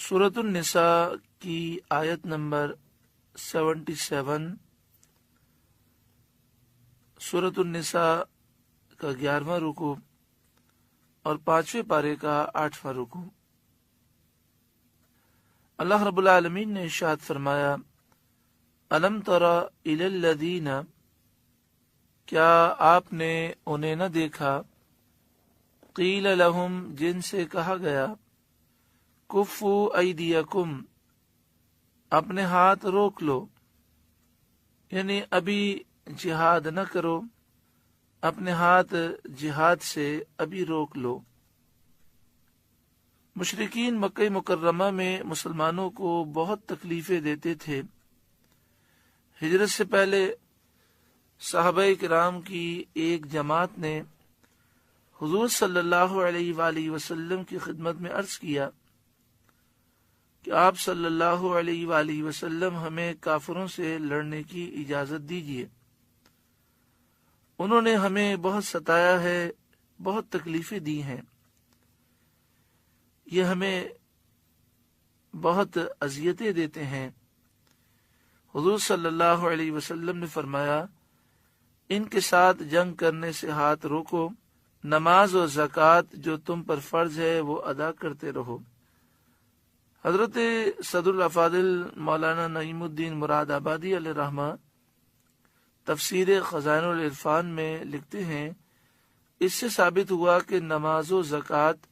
سورۃ النساء کی آیت نمبر 77، سورۃ النساء کا 11واں رکوع اور 5ویں پارے کا 8واں رکوع۔ اللہ رب العالمین نے ارشاد فرمایا، الم تر الی الذین، کیا آپ نے انہیں نہ دیکھا، قیل لہم، جن سے کہا گیا، کفو ایدیکم، اپنے ہاتھ روک لو، یعنی ابھی جہاد نہ کرو، اپنے ہاتھ جہاد سے ابھی روک لو۔ مشرکین مکہ مکرمہ میں مسلمانوں کو بہت تکلیفیں دیتے تھے۔ ہجرت سے پہلے صحابہ کرام کی ایک جماعت نے حضور صلی اللہ علیہ وآلہ وسلم کی خدمت میں عرض کیا کہ آپ صلی اللہ علیہ وآلہ وسلم ہمیں کافروں سے لڑنے کی اجازت دیجیے، انہوں نے ہمیں بہت ستایا ہے، بہت تکلیفیں دی ہیں، یہ ہمیں بہت اذیتیں دیتے ہیں۔ حضور صلی اللہ علیہ وسلم نے فرمایا، ان کے ساتھ جنگ کرنے سے ہاتھ روکو، نماز و زکوٰۃ جو تم پر فرض ہے وہ ادا کرتے رہو۔ حضرت صدر الافاضل مولانا نعیم الدین مراد آبادی علیہ رحمہ تفسیر خزائن العرفان میں لکھتے ہیں، اس سے ثابت ہوا کہ نماز و زکوٰۃ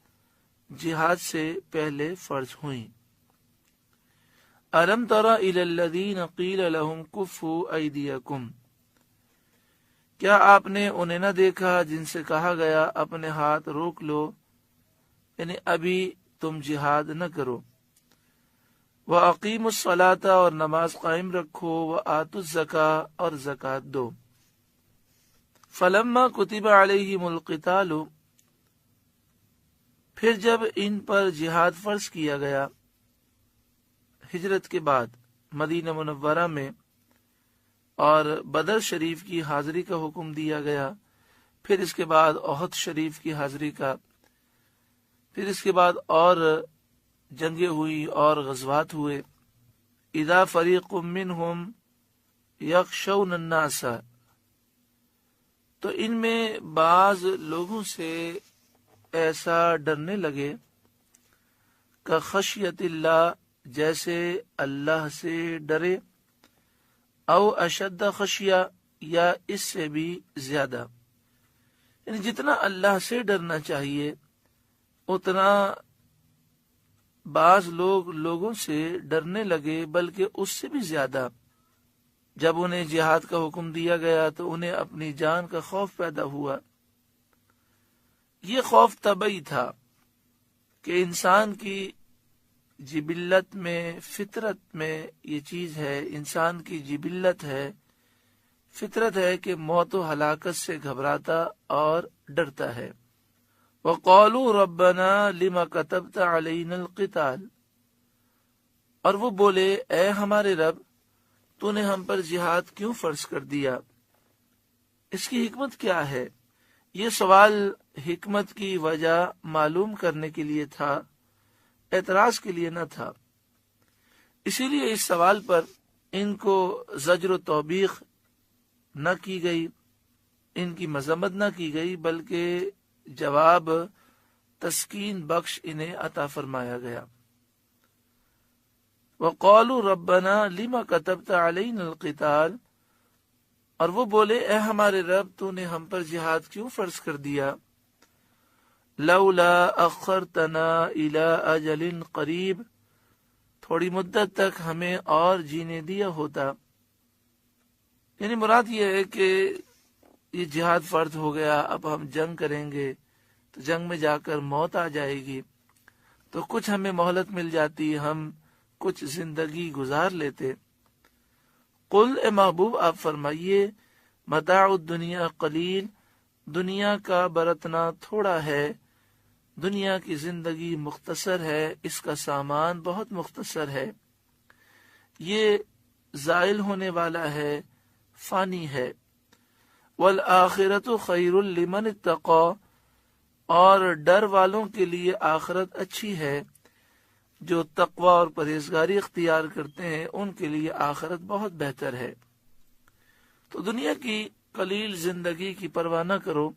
جہاد سے پہلے فرض ہوئیں۔ الم تر الی الذین قیل لہم کفوا ایدیکم، کیا آپ نے انہیں نہ دیکھا جن سے کہا گیا اپنے ہاتھ روک لو، یعنی ابھی تم جہاد نہ کرو، وَأَقِیمُوا الصَّلَاةَ، اور نماز قائم رکھو، وَآتُوا الزَّکَاةَ، اور زکوٰۃ دو۔ فَلَمَّا كُتِبَ عَلَيْهِمُ الْقِتَالُ، پھر جب ان پر جہاد فرض کیا گیا ہجرت کے بعد مدینہ منورہ میں، اور بدر شریف کی حاضری کا حکم دیا گیا، پھر اس کے بعد احد شریف کی حاضری کا، پھر اس کے بعد اور جنگیں ہوئی اور غزوات ہوئے۔ اذا فریق منہم یخشون الناس، تو ان میں بعض لوگوں سے ایسا ڈرنے لگے، کخشیت اللہ، جیسے اللہ سے ڈرے، او اشد خشیہ، یا اس سے بھی زیادہ، یعنی جتنا اللہ سے ڈرنا چاہیے اتنا بعض لوگوں سے ڈرنے لگے، بلکہ اس سے بھی زیادہ۔ جب انہیں جہاد کا حکم دیا گیا تو انہیں اپنی جان کا خوف پیدا ہوا۔ یہ خوف طبعی تھا کہ انسان کی جبلت میں، فطرت میں یہ چیز ہے، انسان کی جبلت ہے، فطرت ہے کہ موت و ہلاکت سے گھبراتا اور ڈرتا ہے۔ وَقَالُوا رَبَّنَا لِمَ كَتَبْتَ عَلَيْنَا الْقِتَالَ، اور وہ بولے، اے ہمارے رب، تو نے ہم پر جہاد کیوں فرض کر دیا؟ اس کی حکمت کیا ہے؟ یہ سوال حکمت کی وجہ معلوم کرنے کے لیے تھا، اعتراض کے لیے نہ تھا۔ اسی لیے اس سوال پر ان کو زجر و توبیخ نہ کی گئی، ان کی مذمت نہ کی گئی، بلکہ جواب تسکین بخش انہیں عطا فرمایا گیا۔ وَقَالُوا رَبَّنَا لِمَ كَتَبْتَ عَلَيْنَا الْقِتَالَ، اور وہ بولے، اے ہمارے رب، تو نے ہم پر جہاد کیوں فرض کر دیا؟ لَوْلَا أَخَّرْتَنَا إِلَىٰ أَجَلٍ قَرِيبٍ، تھوڑی مدت تک ہمیں اور جینے دیا ہوتا۔ یعنی مراد یہ ہے کہ یہ جہاد فرض ہو گیا، اب ہم جنگ کریں گے تو جنگ میں جا کر موت آ جائے گی، تو کچھ ہمیں مہلت مل جاتی، ہم کچھ زندگی گزار لیتے۔ قل، اے محبوب آپ فرمائیے، متاع الدنیا قلیل، دنیا کا برتنا تھوڑا ہے، دنیا کی زندگی مختصر ہے، اس کا سامان بہت مختصر ہے، یہ زائل ہونے والا ہے، فانی ہے۔ والآخرت خیر لمن اتقى، اور ڈر والوں کے لیے آخرت اچھی ہے۔ جو تقوی اور پرہیزگاری اختیار کرتے ہیں ان کے لیے آخرت بہت بہتر ہے۔ تو دنیا کی قلیل زندگی کی پرواہ نہ کرو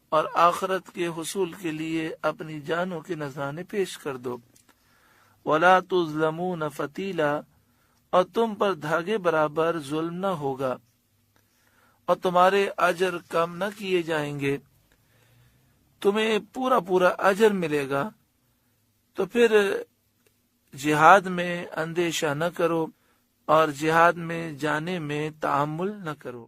اور آخرت کے حصول کے لیے اپنی جانوں کے نذرانے پیش کر دو۔ وَلَا تُظْلَمُونَ فَتِيلًا، اور تم پر دھاگے برابر ظلم نہ ہوگا، اور تمہارے اجر کم نہ کیے جائیں گے، تمہیں پورا پورا اجر ملے گا۔ تو پھر جہاد میں اندیشہ نہ کرو اور جہاد میں جانے میں تحمل نہ کرو۔